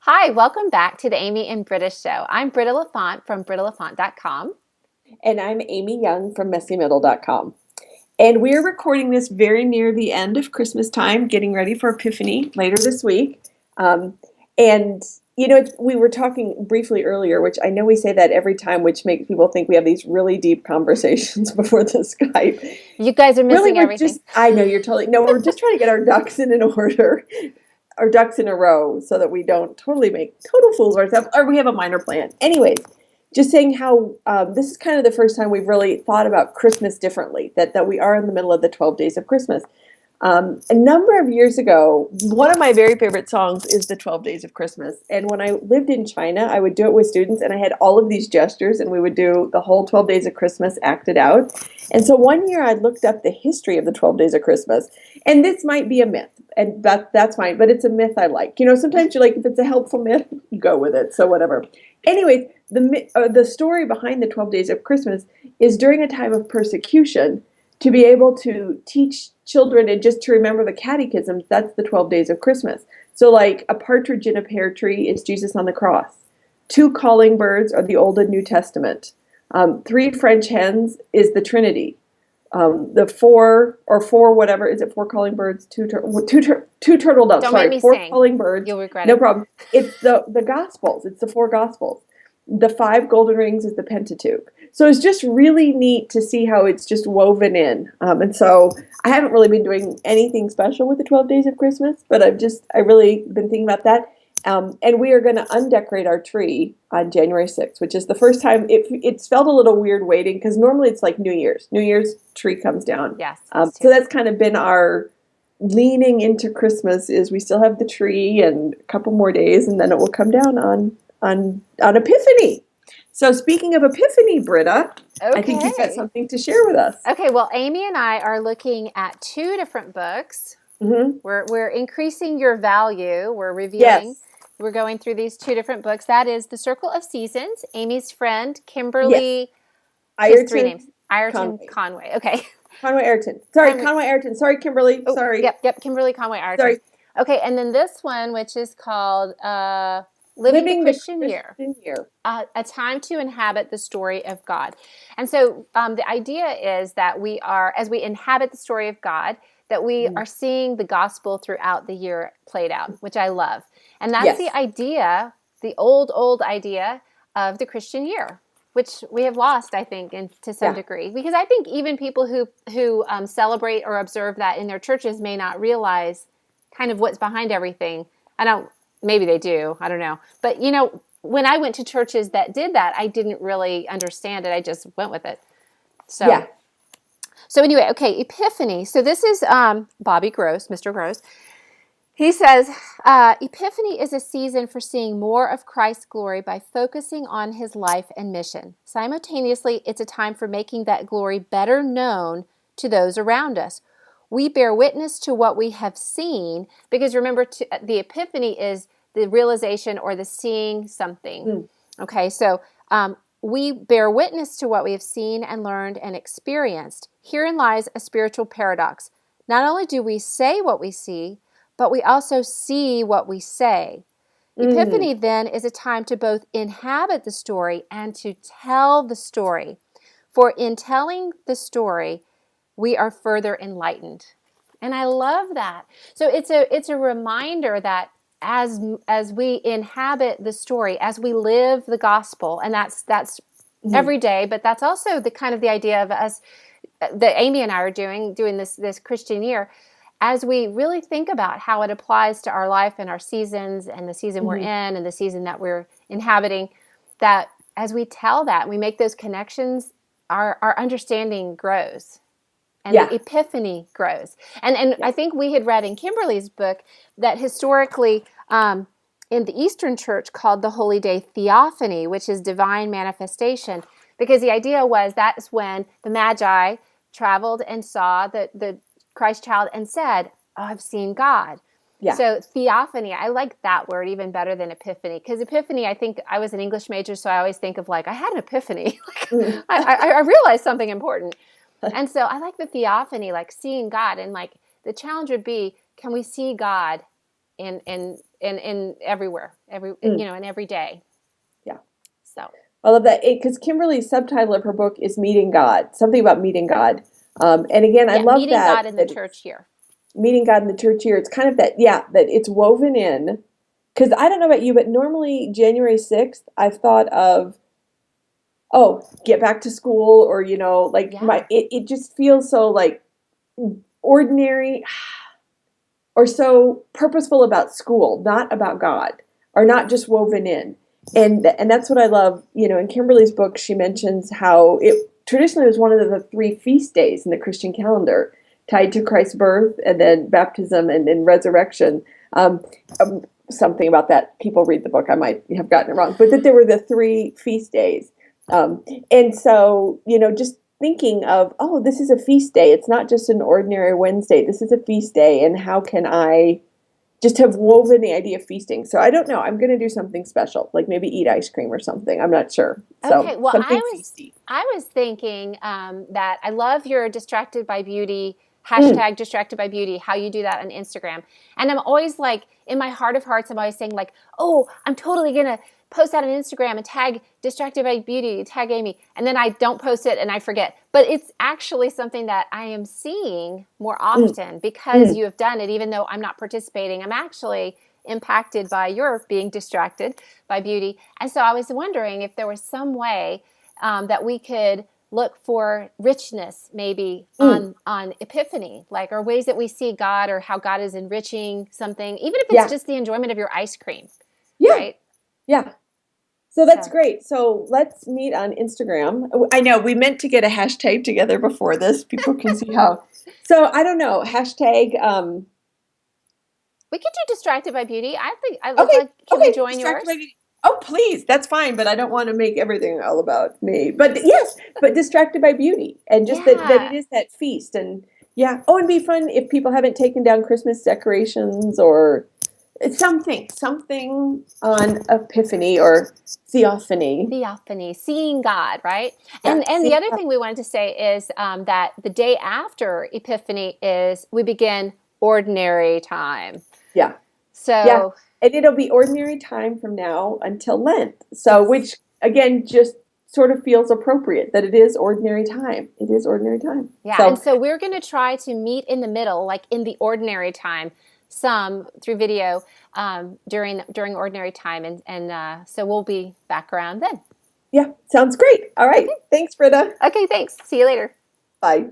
Hi, welcome back to the Amy and Britta Show. I'm Britta LaFont from brittalafont.com. And I'm Amy Young from messymiddle.com. And we're recording this very near the end of Christmas time, getting ready for Epiphany later this week. Um, and, we were talking briefly earlier, which I know we say that every time, which makes people think we have these really deep conversations before the Skype. You guys are Really, missing we're everything. just, I know you're totally, no, we're just trying to get our ducks in an order, our ducks in a row, so that we don't totally make total fools of ourselves, or we have a minor plan. Anyways, just saying how this is kind of the first time we've really thought about Christmas differently, that we are in the middle of the 12 days of Christmas. A number of years ago, one of my very favorite songs is the 12 Days of Christmas. And when I lived in China, I would do it with students, and I had all of these gestures, and we would do the whole 12 Days of Christmas acted out. And so one year I looked up the history of the 12 Days of Christmas, and this might be a myth, and that's fine, but it's a myth I like. Sometimes you like, if it's a helpful myth, you go with it, so whatever. Anyways, the story behind the 12 Days of Christmas is during a time of persecution, to be able to teach children and just to remember the catechisms, that's the 12 days of Christmas. So like a partridge in a pear tree is Jesus on the cross. Two calling birds are the Old and New Testament. Three French hens is the Trinity. The four whatever, is it four calling birds, two turtle doves, Don't make me four sing. calling birds. You'll regret No it. problem. It's the Gospels. It's the four Gospels. The five golden rings is the Pentateuch. So it's just really neat to see how it's just woven in. And so I haven't really been doing anything special with the 12 Days of Christmas, but I really been thinking about that. And we are going to undecorate our tree on January 6th, which is the first time it's felt a little weird waiting, because normally it's like New Year's. New Year's tree comes down. Yes. So that's kind of been our leaning into Christmas, is we still have the tree and a couple more days, and then it will come down on Epiphany. So speaking of Epiphany, Britta, I think you've got something to share with us. Okay, well, Amy and I are looking at two different books. Mm-hmm. We're increasing your value. We're reviewing. Yes. We're going through these two different books. That is The Circle of Seasons, Amy's friend, Yes. Kimberly. She has three names. Ayrton Conway. Okay. Conway Ayrton. Sorry, Conway Ayrton. Sorry, Kimberly. Oh, Sorry. Yep. Kimberly Conway Ayrton. Sorry. Okay, and then this one, which is called Living the Christian Year. A time to inhabit the story of God. And so the idea is that we are, as we inhabit the story of God, that we are seeing the gospel throughout the year played out, which I love. And that's the idea, the old idea of the Christian year, which we have lost, I think, to some degree. Because I think even people who celebrate or observe that in their churches may not realize kind of what's behind everything. Maybe they do, I don't know. But, when I went to churches that did that, I didn't really understand it. I just went with it. So anyway, okay, Epiphany. So this is Bobby Gross, Mr. Gross. He says, Epiphany is a season for seeing more of Christ's glory by focusing on his life and mission. Simultaneously, it's a time for making that glory better known to those around us. We bear witness to what we have seen, because remember, the Epiphany is the realization or the seeing something. Okay, so we bear witness to what we have seen and learned and experienced. Herein lies a spiritual paradox. Not only do we say what we see, but we also see what we say. Epiphany then is a time to both inhabit the story and to tell the story. For in telling the story, we are further enlightened. And I love that. So it's a reminder that as we inhabit the story, as we live the gospel, and that's every day, but that's also the kind of the idea of us that Amy and I are doing this Christian year, as we really think about how it applies to our life and our seasons and the season we're in and the season that we're inhabiting, that as we tell that, we make those connections, our understanding grows. And the epiphany grows. And I think we had read in Kimberly's book that historically in the Eastern Church called the Holy Day Theophany, which is divine manifestation, because the idea was that's when the Magi traveled and saw the Christ child and said, "Oh, I've seen God." Yeah. So theophany, I like that word even better than epiphany, because epiphany, I think I was an English major, so I always think of like, I had an epiphany. I realized something important. And so I like the theophany, like seeing God. And like the challenge would be, can we see God in everywhere, Mm. in every day. Yeah. So I love that because Kimberly's subtitle of her book is Meeting God, something about meeting God. And again, I yeah, love meeting that, God in the that church here. meeting God in the church here. It's kind of that, yeah, that it's woven in. Because I don't know about you, but normally January 6th, I've thought of, oh, get back to school, or, like Yeah. it just feels so like ordinary or so purposeful about school, not about God, or not just woven in. And that's what I love. In Kimberly's book, she mentions how it traditionally was one of the three feast days in the Christian calendar, tied to Christ's birth and then baptism and then resurrection. Something about that. People read the book. I might have gotten it wrong, but that there were the three feast days. Um, and so, just thinking of, oh, this is a feast day. It's not just an ordinary Wednesday. This is a feast day. And how can I just have woven the idea of feasting? So I don't know. I'm going to do something special, like maybe eat ice cream or something. I'm not sure. Okay, So well, something feasty. I was thinking that I love your distracted by beauty Mm, hashtag distracted by beauty, how you do that on Instagram. And I'm always like, in my heart of hearts, I'm always saying like, oh, I'm totally gonna post that on Instagram and tag distracted by beauty, tag Amy, and then I don't post it and I forget. But it's actually something that I am seeing more mm, often because mm. you have done it, even though I'm not participating. I'm actually impacted by your being distracted by beauty. And so I was wondering if there was some way that we could look for richness maybe Mm. on Epiphany, like, or ways that we see God or how God is enriching something, even if it's Yeah. just the enjoyment of your ice cream, Yeah. right? Yeah. So that's So great. So let's meet on Instagram. I know we meant to get a hashtag together before this. People can see how. So I don't know. Hashtag. we could do distracted by beauty. I think I would Okay. like. Can we Okay. join Distracted by yours? beauty. Oh, please. That's fine. But I don't want to make everything all about me. But yes, but distracted by beauty, and just that it Yeah. is that feast, and yeah. Oh, and be fun if people haven't taken down Christmas decorations, or it's something on Epiphany or Theophany. Theophany, seeing God, right? Yeah. And the other thing we wanted to say is that the day after Epiphany is we begin ordinary time. Yeah. Yeah, So and it'll be ordinary time from now until Lent. So, yes. which again just sort of feels appropriate that it is ordinary time. It is ordinary time. Yeah, and So, so we're going to try to meet in the middle, like in the ordinary time, some through video during ordinary time, and so we'll be back around then. yeah, sounds great. All right. Okay. Thanks, Britta. Okay. Thanks. See you later. Bye.